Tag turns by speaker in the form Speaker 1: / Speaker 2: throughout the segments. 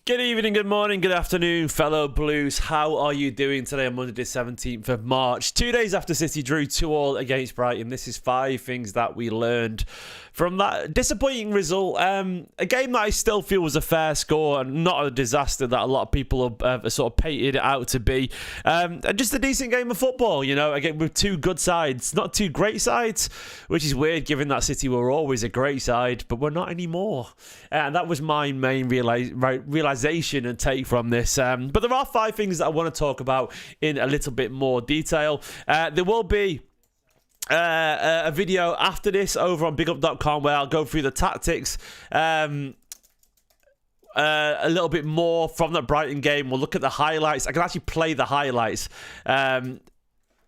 Speaker 1: Good evening, good morning, good afternoon, fellow Blues. How are you doing today on Monday the 17th of March? 2 days after City drew 2-2 against Brighton. This is 5 things that we learned from that disappointing result. A game that I still feel was a fair score and not a disaster that a lot of people have sort of painted it out to be. And just a decent game of football, you know, again with two good sides, not two great sides, which is weird given that City were always a great side, but we're not anymore. And that was my main realization and take from this. But there are 5 things that I want to talk about in a little bit more detail. There will be a video after this over on bigup.com where I'll go through the tactics a little bit more from that Brighton game. We'll look at the highlights. I can actually play the highlights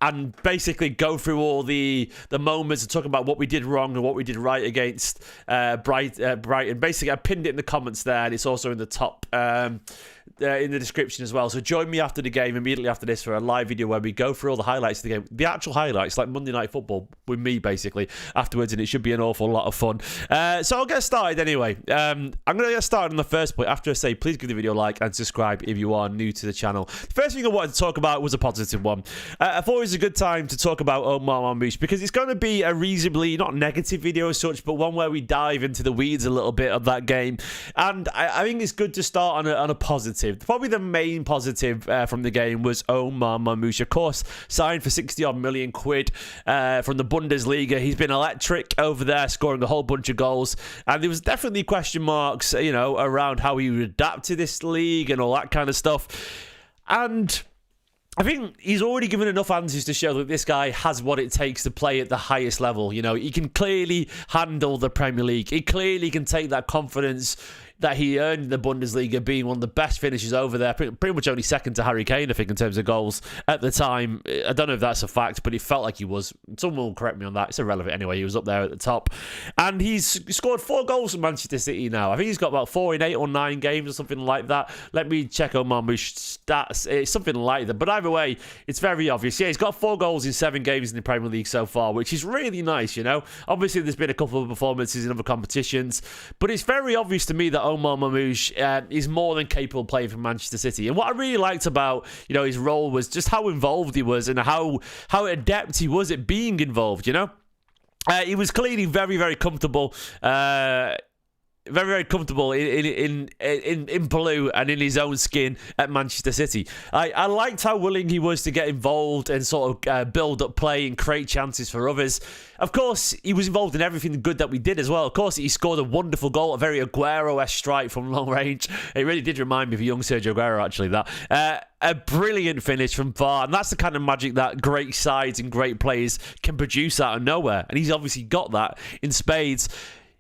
Speaker 1: and basically go through all the moments and talk about what we did wrong and what we did right against Brighton. Basically, I pinned it in the comments there, and it's also in the top in the description as well. So join me after the game, immediately after this, for a live video where we go through all the highlights of the game. The actual highlights, like Monday Night Football, with me, basically, afterwards, and it should be an awful lot of fun. So I'll get started anyway. I'm going to get started on the first point. After I say, please give the video a like and subscribe if you are new to the channel. The first thing I wanted to talk about was a positive one. I thought it was a good time to talk about Omar Marmoush because it's going to be a reasonably, not negative video as such, but one where we dive into the weeds a little bit of that game. And I think it's good to start on a positive. Probably the main positive from the game was Omar Marmoush, of course, signed for 60-odd million quid from the Bundesliga. He's been electric over there, scoring a whole bunch of goals. And there was definitely question marks, you know, around how he would adapt to this league and all that kind of stuff. And I think he's already given enough answers to show that this guy has what it takes to play at the highest level. You know, he can clearly handle the Premier League. He clearly can take that confidence that he earned in the Bundesliga, being one of the best finishers over there, pretty much only second to Harry Kane, I think, in terms of goals at the time. I don't know if that's a fact, but it felt like he was. Someone will correct me on that. It's irrelevant anyway. He was up there at the top. And he's scored 4 goals for Manchester City now. I think he's got about 4 in 8 or 9 games or something like that. Let me check Omarmoush's stats. It's something like that. But either way, it's very obvious. Yeah, he's got 4 goals in 7 games in the Premier League so far, which is really nice, you know. Obviously, there's been a couple of performances in other competitions, but it's very obvious to me that Omar Marmoush is more than capable of playing for Manchester City. And what I really liked about, you know, his role was just how involved he was and how adept he was at being involved, you know. He was clearly very, very comfortable very comfortable in blue and in his own skin at Manchester City. I liked how willing he was to get involved and sort of build up play and create chances for others. Of course, he was involved in everything good that we did as well. Of course, he scored a wonderful goal, a very Aguero-esque strike from long range. It really did remind me of a young Sergio Aguero, actually, that. A brilliant finish from far, and that's the kind of magic that great sides and great players can produce out of nowhere, and he's obviously got that in spades.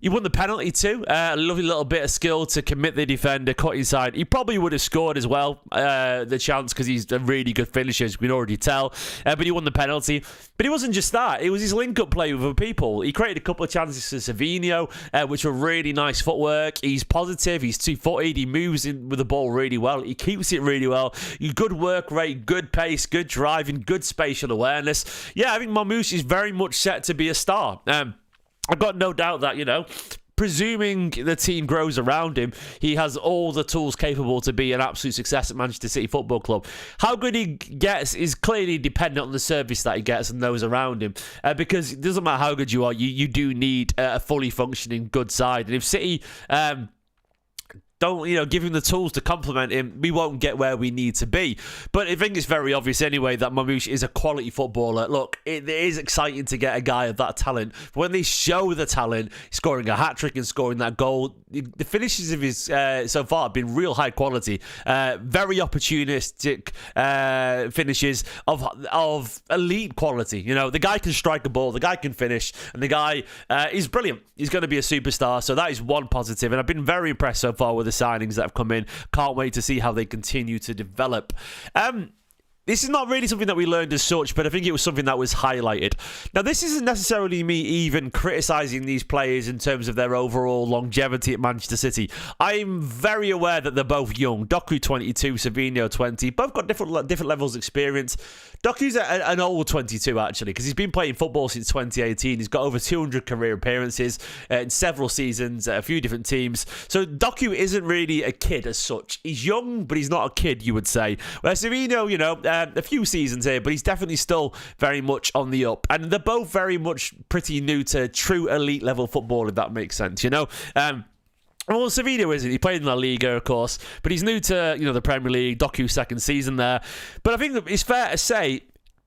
Speaker 1: He won the penalty too. A lovely little bit of skill to commit the defender, cut inside. He probably would have scored as well, the chance, because he's a really good finisher, as we can already tell. But he won the penalty. But it wasn't just that. It was his link-up play with other people. He created a couple of chances for Savinho, which were really nice footwork. He's positive. He's 2-footed. He moves in with the ball really well. He keeps it really well. Good work rate, good pace, good driving, good spatial awareness. Yeah, I think Marmoush is very much set to be a star. I've got no doubt that, you know, presuming the team grows around him, he has all the tools capable to be an absolute success at Manchester City Football Club. How good he gets is clearly dependent on the service that he gets and those around him. Because it doesn't matter how good you are, you do need a fully functioning good side. And if City don't, you know, give him the tools to complement him, we won't get where we need to be. But I think it's very obvious anyway that Marmoush is a quality footballer. Look, it is exciting to get a guy of that talent. But when they show the talent, scoring a hat-trick and scoring that goal, the finishes of his so far have been real high quality. Very opportunistic finishes of elite quality. You know, the guy can strike a ball, the guy can finish, and the guy is brilliant. He's going to be a superstar, so that is one positive. And I've been very impressed so far with the signings that have come in. Can't wait to see how they continue to develop. this is not really something that we learned as such, but I think it was something that was highlighted. Now, this isn't necessarily me even criticising these players in terms of their overall longevity at Manchester City. I'm very aware that they're both young. Doku 22, Savinho 20. Both got different levels of experience. Doku's an old 22, actually, because he's been playing football since 2018. He's got over 200 career appearances in several seasons at a few different teams. So Doku isn't really a kid as such. He's young, but he's not a kid, you would say. Whereas Savinho, a few seasons here, but he's definitely still very much on the up. And they're both very much pretty new to true elite level football, if that makes sense, Well, Savinho isn't. He played in La Liga, of course, but he's new to, the Premier League. Doku's second season there. But I think that it's fair to say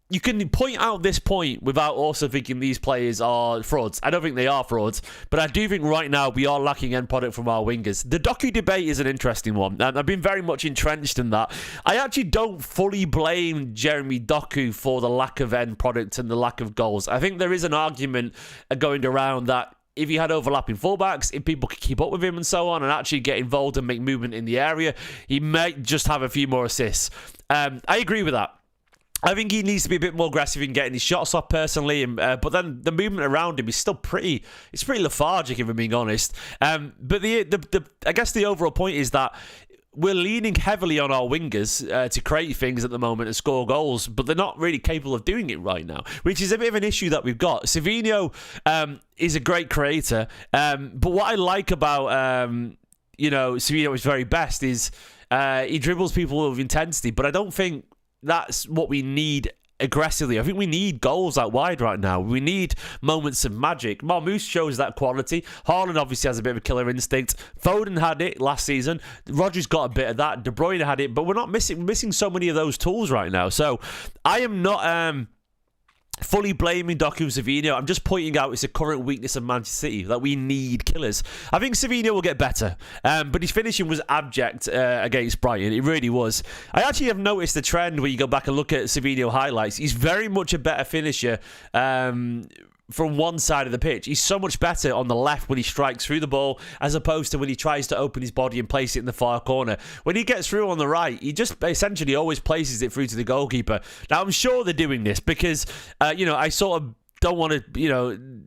Speaker 1: you can point out this point without also thinking these players are frauds. I don't think they are frauds, but I do think right now we are lacking end product from our wingers. The Doku debate is an interesting one, and I've been very much entrenched in that. I actually don't fully blame Jeremy Doku for the lack of end product and the lack of goals. I think there is an argument going around that if he had overlapping fullbacks, if people could keep up with him and so on and actually get involved and make movement in the area, he might just have a few more assists. I agree with that. I think he needs to be a bit more aggressive in getting his shots off personally, but then the movement around him is still pretty lethargic, if I'm being honest. But I guess the overall point is that we're leaning heavily on our wingers to create things at the moment and score goals, but they're not really capable of doing it right now, which is a bit of an issue that we've got. Savinho is a great creator, but what I like about Savinho is very best is he dribbles people with intensity, but I don't think that's what we need aggressively. I think we need goals out wide right now. We need moments of magic. Marmoush shows that quality. Haaland obviously has a bit of a killer instinct. Foden had it last season. Rodri's got a bit of that. De Bruyne had it, but we're not missing so many of those tools right now. So I am not fully blaming Doku Savinho. I'm just pointing out it's a current weakness of Manchester City that we need killers. I think Savinho will get better, but his finishing was abject against Brighton. It really was. I actually have noticed the trend when you go back and look at Savinho highlights. He's very much a better finisher from one side of the pitch. He's so much better on the left when he strikes through the ball as opposed to when he tries to open his body and place it in the far corner. When he gets through on the right, he just essentially always places it through to the goalkeeper. Now, I'm sure they're doing this because, I sort of don't want to,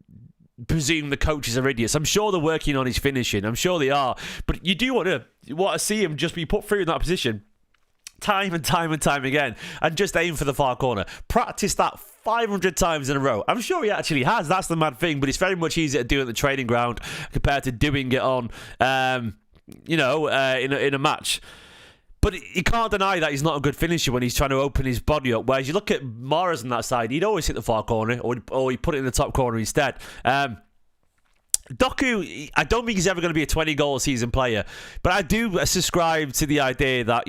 Speaker 1: presume the coaches are idiots. I'm sure they're working on his finishing. I'm sure they are. But you do want to see him just be put through in that position time and time again and just aim for the far corner. Practice that 500 times in a row. I'm sure he actually has. That's the mad thing, but it's very much easier to do at the training ground compared to doing it on in a match. But you can't deny that he's not a good finisher when he's trying to open his body up. Whereas you look at Mahrez on that side, he'd always hit the far corner or he'd put it in the top corner instead. Doku, I don't think he's ever going to be a 20-goal season player, but I do subscribe to the idea that,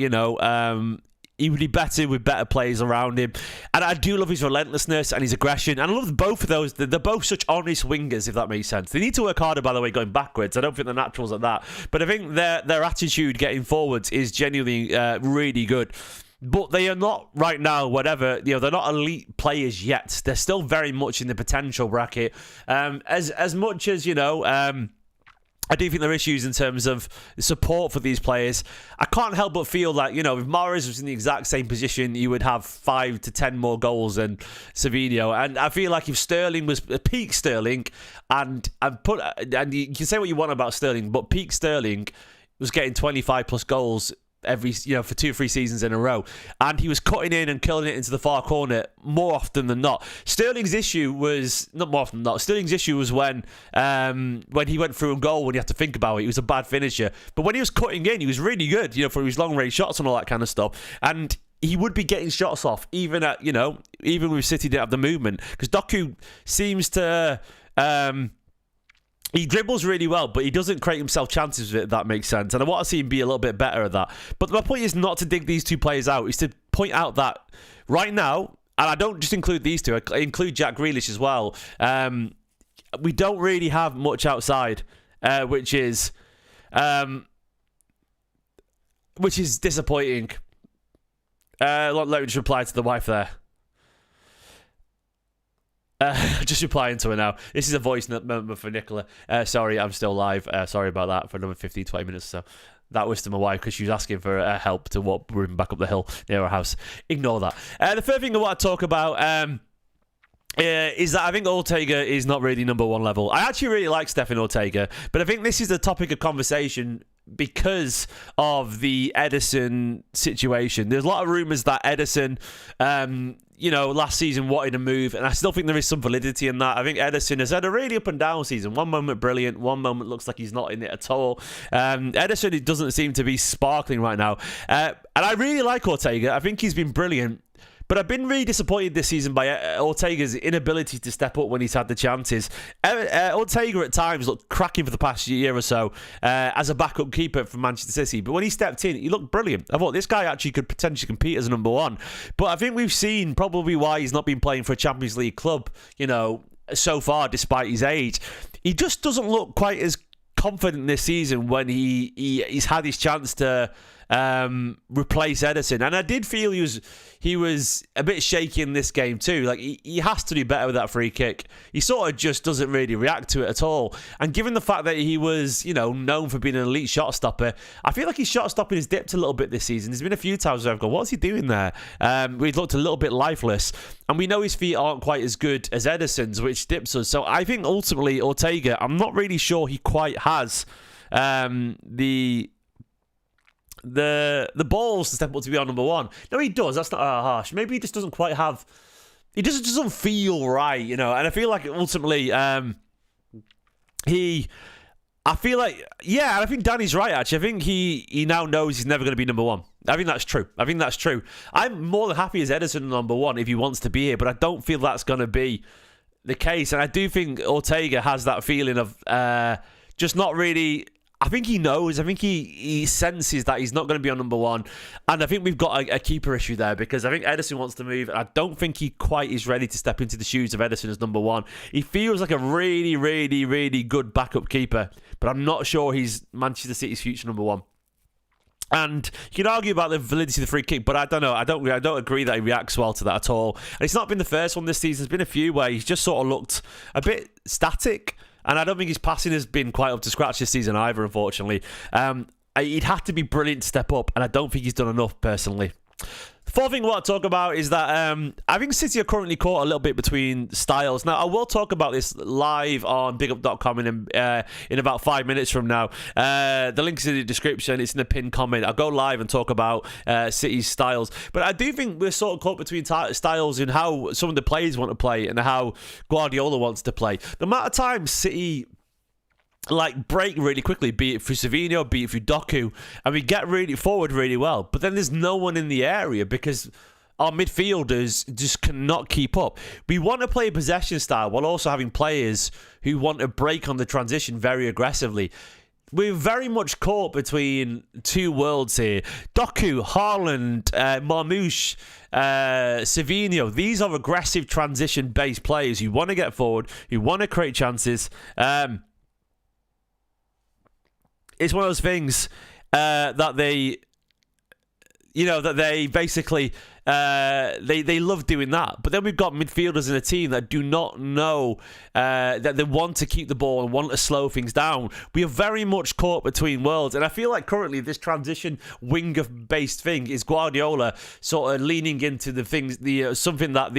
Speaker 1: he would be better with better players around him. And I do love his relentlessness and his aggression. And I love both of those. They're both such honest wingers, if that makes sense. They need to work harder, by the way, going backwards. I don't think they're naturals at that. But I think their attitude getting forwards is genuinely really good. But they are not right now, whatever, they're not elite players yet. They're still very much in the potential bracket. As much as, I do think there are issues in terms of support for these players. I can't help but feel that, if Mahrez was in the exact same position, you would have 5 to 10 more goals than Savinho. And I feel like if Sterling was peak Sterling, and you can say what you want about Sterling, but peak Sterling was getting 25 plus goals every for 2 or 3 seasons in a row, and he was cutting in and killing it into the far corner more often than not. Sterling's issue was not more often than not. Sterling's issue was when he went through a goal, when you have to think about it, he was a bad finisher. But when he was cutting in, he was really good, for his long range shots and all that kind of stuff. And he would be getting shots off even at even with City didn't have the movement, because Doku seems to. He dribbles really well, but he doesn't create himself chances with it, if that makes sense. And I want to see him be a little bit better at that. But my point is not to dig these two players out. It's to point out that right now, and I don't just include these two, I include Jack Grealish as well, we don't really have much outside, which is disappointing. Let me just reply to the wife there. Just replying to her now. This is a voice note for Nicola. Sorry, I'm still live. Sorry about that for another 15-20 minutes or so. That was to my wife because she was asking for help to walk back up the hill near our house. Ignore that. The third thing I want to talk about is that I think Ortega is not really number one level. I actually really like Stefan Ortega, but I think this is the topic of conversation because of the Ederson situation. There's a lot of rumours that Ederson, last season wanted to move, and I still think there is some validity in that. I think Ederson has had a really up and down season. One moment brilliant, one moment looks like he's not in it at all. Ederson, it doesn't seem to be sparkling right now. And I really like Ortega. I think he's been brilliant. But I've been really disappointed this season by Ortega's inability to step up when he's had the chances. Ortega at times looked cracking for the past year or so as a backup keeper for Manchester City. But when he stepped in, he looked brilliant. I thought this guy actually could potentially compete as a number one. But I think we've seen probably why he's not been playing for a Champions League club, so far, despite his age. He just doesn't look quite as confident this season when he's had his chance to replace Ederson, and I did feel he was a bit shaky in this game too. Like he has to do better with that free kick. He sort of just doesn't really react to it at all. And given the fact that he was, known for being an elite shot stopper, I feel like his shot stopping has dipped a little bit this season. There's been a few times where I've gone, what's he doing there? We've looked a little bit lifeless, and we know his feet aren't quite as good as Ederson's, which dips us. So I think ultimately Ortega, I'm not really sure he quite has the balls to step up to be our number one. No, he does. That's not harsh. Maybe he just doesn't quite have. He just doesn't feel right, And I feel like ultimately, I feel like, I think Danny's right. Actually, I think he now knows he's never going to be number one. I think that's true. I'm more than happy as Ederson number one if he wants to be here, but I don't feel that's going to be the case. And I do think Ortega has that feeling of just not really. I think he knows. I think he senses that he's not going to be on number one. And I think we've got a keeper issue there because I think Ederson wants to move. And I don't think he quite is ready to step into the shoes of Ederson as number one. He feels like a really, really, really good backup keeper. But I'm not sure he's Manchester City's future number one. And you can argue about the validity of the free kick, but I don't know. I don't agree that he reacts well to that at all. And it's not been the first one this season. There's been a few where he's just sort of looked a bit static. And I don't think his passing has been quite up to scratch this season either, unfortunately. He'd have to be brilliant to step up, and I don't think he's done enough, personally. The fourth thing I want to talk about is that I think City are currently caught a little bit between styles. Now, I will talk about this live on bigup.com in about 5 minutes from now. The link's in the description. It's in the pinned comment. I'll go live and talk about City's styles. But I do think we're sort of caught between styles in how some of the players want to play and how Guardiola wants to play. The amount of times City break really quickly, be it through Savinho, be it through Doku, and we get really forward really well. But then there's no one in the area because our midfielders just cannot keep up. We want to play a possession style while also having players who want to break on the transition very aggressively. We're very much caught between two worlds here. Doku, Haaland, Marmoush, Savinho. These are aggressive transition-based players who want to get forward, who want to create chances. It's one of those things that they basically they love doing that. But then we've got midfielders in a team that do not know that they want to keep the ball and want to slow things down. We are very much caught between worlds, and I feel like currently this transition winger-based thing is Guardiola sort of leaning into the things, something that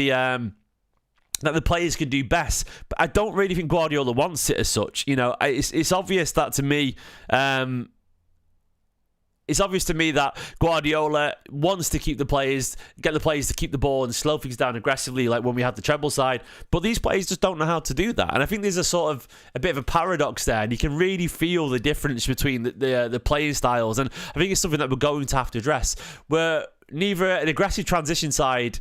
Speaker 1: the players can do best. But I don't really think Guardiola wants it as such. It's obvious that to me. It's obvious to me that Guardiola wants to get the players to keep the ball and slow things down aggressively, like when we had the treble side. But these players just don't know how to do that. And I think there's a bit of a paradox there, and you can really feel the difference between the playing styles. And I think it's something that we're going to have to address. We're neither an aggressive transition side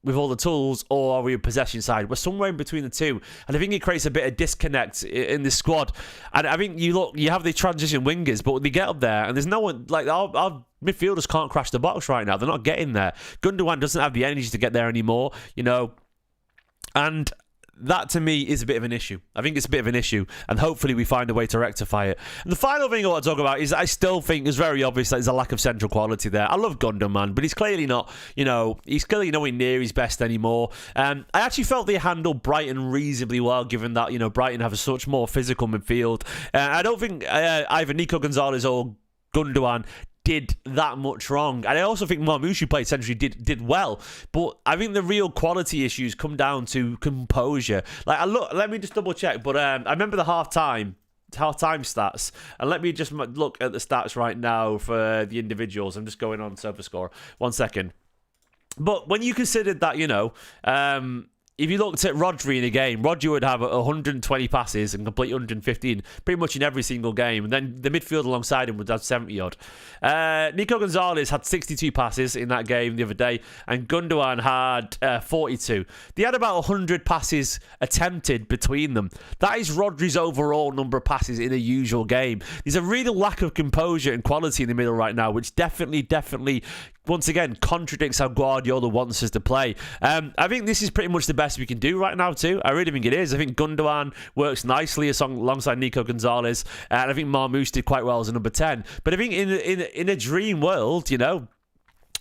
Speaker 1: with all the tools, or are we a possession side? We're somewhere in between the two, and I think it creates a bit of disconnect in the squad. And I think you have the transition wingers, but when they get up there, and there's no one, like our midfielders can't crash the box right now. They're not getting there. Gundogan doesn't have the energy to get there anymore, and that to me is a bit of an issue. I think it's a bit of an issue, and hopefully we find a way to rectify it. And the final thing I want to talk about is I still think it's very obvious that there's a lack of central quality there. I love Gundogan, but he's clearly not, he's clearly nowhere near his best anymore. I actually felt they handled Brighton reasonably well, given that, Brighton have a such more physical midfield. I don't think either Nico Gonzalez or Gundogan did that much wrong. And I also think Marmoush, who played centrally, did well. But I think the real quality issues come down to composure. Like, let me just double check. But I remember the half-time stats, and let me just look at the stats right now for the individuals. I'm just going on SofaScore. 1 second. But when you considered that, if you looked at Rodri in a game, Rodri would have 120 passes and complete 115 pretty much in every single game. And then the midfield alongside him would have 70-odd. Nico Gonzalez had 62 passes in that game the other day, and Gundogan had 42. They had about 100 passes attempted between them. That is Rodri's overall number of passes in a usual game. There's a real lack of composure and quality in the middle right now, which definitely once again contradicts how Guardiola wants us to play. I think this is pretty much the best we can do right now too. I really think it is. I think Gundogan works nicely alongside Nico Gonzalez, and I think Marmoush did quite well as a number 10. But I think in a dream world,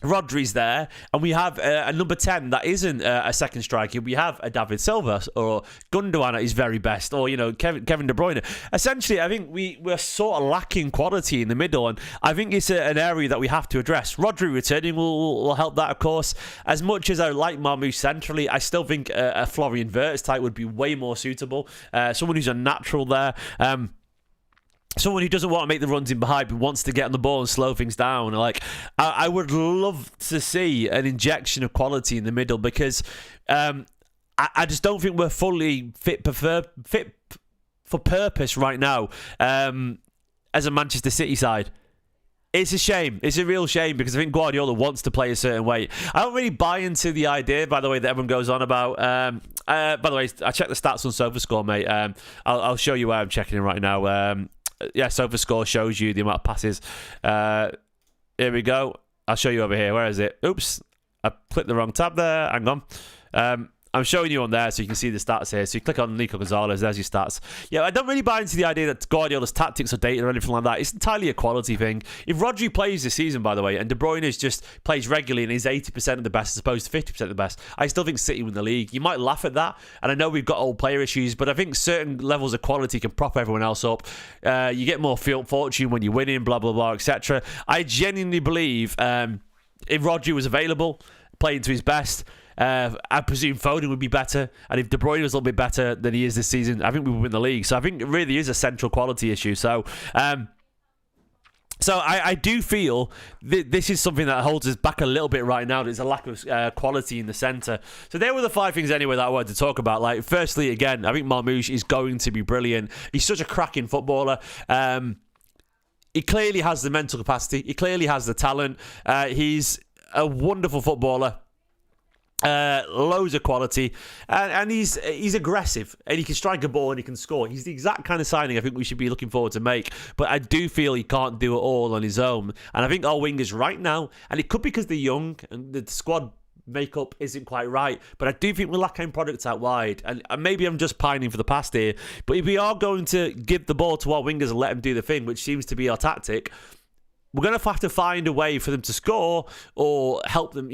Speaker 1: Rodri's there, and we have a number 10 that isn't a second striker. We have a David Silva or Gundogan at his very best, or Kevin De Bruyne. Essentially, I think we're sort of lacking quality in the middle, and I think it's an area that we have to address. Rodri returning will help that, of course. As much as I like Marmoush centrally, I still think a Florian Wirtz type would be way more suitable. Someone who's a natural there. Someone who doesn't want to make the runs in behind, but wants to get on the ball and slow things down. Like, I would love to see an injection of quality in the middle, because I just don't think we're fully fit for purpose right now as a Manchester City side. It's a shame. It's a real shame, because I think Guardiola wants to play a certain way. I don't really buy into the idea, by the way, that everyone goes on about. By the way, I checked the stats on SofaScore, mate. I'll show you where I'm checking in right now. SofaScore shows you the amount of passes. Here we go. I'll show you over here. Where is it? Oops. I clicked the wrong tab there. Hang on. I'm showing you on there so you can see the stats here. So you click on Nico Gonzalez, there's your stats. Yeah, I don't really buy into the idea that Guardiola's tactics are dated or anything like that. It's entirely a quality thing. If Rodri plays this season, by the way, and De Bruyne is just plays regularly and is 80% of the best as opposed to 50% of the best, I still think City win the league. You might laugh at that, and I know we've got old player issues, but I think certain levels of quality can prop everyone else up. You get more fortune when you're winning, blah, blah, blah, etc. I genuinely believe if Rodri was available, playing to his best, I presume Foden would be better, and if De Bruyne was a little bit better than he is this season, I think we would win the league. So I think it really is a central quality issue. So I do feel this is something that holds us back a little bit right now. There's a lack of quality in the centre. So there were the 5 things anyway that I wanted to talk about. Like, firstly, again, I think Marmoush is going to be brilliant. He's such a cracking footballer. He clearly has the mental capacity. He clearly has the talent. He's a wonderful footballer. Loads of quality, and he's aggressive, and he can strike a ball and he can score. He's the exact kind of signing I think we should be looking forward to make, but I do feel he can't do it all on his own. And I think our wingers right now, and it could be because they're young and the squad makeup isn't quite right, but I do think we're lacking products out wide, and maybe I'm just pining for the past here, but if we are going to give the ball to our wingers and let them do the thing, which seems to be our tactic, we're going to have to find a way for them to score, or help them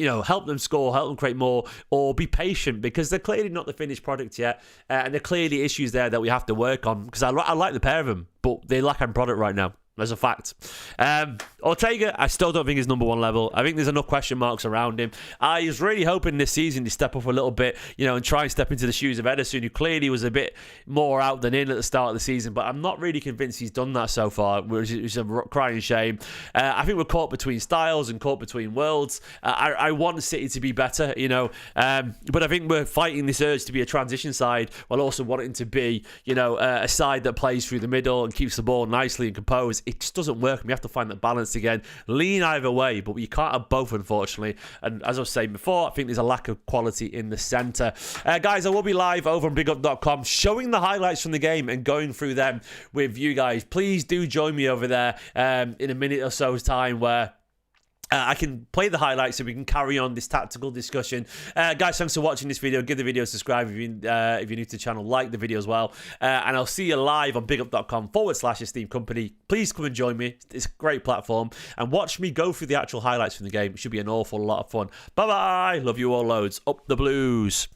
Speaker 1: score, help them create more, or be patient, because they're clearly not the finished product yet, and there are clearly issues there that we have to work on, because I like the pair of them, but they lack on product right now. As a fact. Ortega, I still don't think is number 1 level. I think there's enough question marks around him. I was really hoping this season to step up a little bit, and try and step into the shoes of Ederson, who clearly was a bit more out than in at the start of the season, but I'm not really convinced he's done that so far, which is a crying shame. I think we're caught between styles and caught between worlds. I want City to be better, but I think we're fighting this urge to be a transition side while also wanting to be, a side that plays through the middle and keeps the ball nicely and composed. It just doesn't work, and we have to find that balance again. Lean either way, but you can't have both, unfortunately. And as I was saying before, I think there's a lack of quality in the centre. Guys, I will be live over on bigup.com showing the highlights from the game and going through them with you guys. Please do join me over there in a minute or so's time, where I can play the highlights so we can carry on this tactical discussion. Guys, thanks for watching this video. Give the video a subscribe if you're new to the channel. Like the video as well. And I'll see you live on bigup.com/Esteemed Kompany. Please come and join me. It's a great platform. And watch me go through the actual highlights from the game. It should be an awful lot of fun. Bye-bye. Love you all loads. Up the Blues.